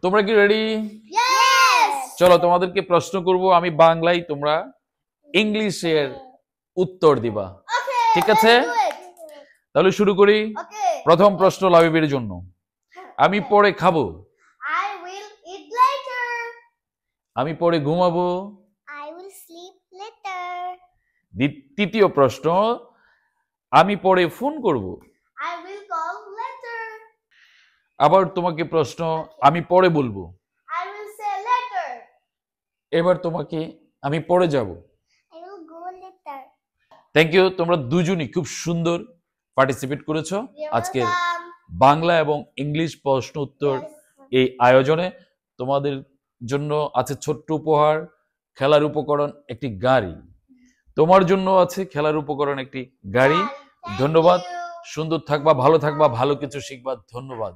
তোমরা কি ready? Yes! চলো তোমাদেরকে প্রশ্ন করব আমি বাংলায়, তোমরা ইংলিশের উত্তর দিবা। Okay, ঠিক let's আছে? do it. তাহলে শুরু করি। Okay. প্রথম প্রশ্ন লাবিবের জন্য। আমি পরে খাবো। I will eat later. আমি পরে ঘুমাবো। I will sleep later. তৃতীয় প্রশ্ন, আমি পরে ফোন করব। I will call later. আবার তোমাকে প্রশ্ন, আমি পরে বলবো। I will say later. এবার তোমাকে, আমি পরে যাব। I will go later. Thank you, তোমরা দুজনই খুব সুন্দর পার্টিসিপেট করেছো You're আজকে welcome. বাংলা এবং ইংলিশ প্রশ্ন উত্তর Yes. এই আয়োজনে। তোমাদের জন্য আছে ছোট্ট উপহার, খেলার উপকরণ একটি গাড়ি। তোমার জন্য আছে খেলার উপকরণ একটি গাড়ি। Thank ধন্যবাদ। you. সুন্দর থাকবা, ভালো থাকবা, ভালো কিছু শিখবা। ধন্যবাদ।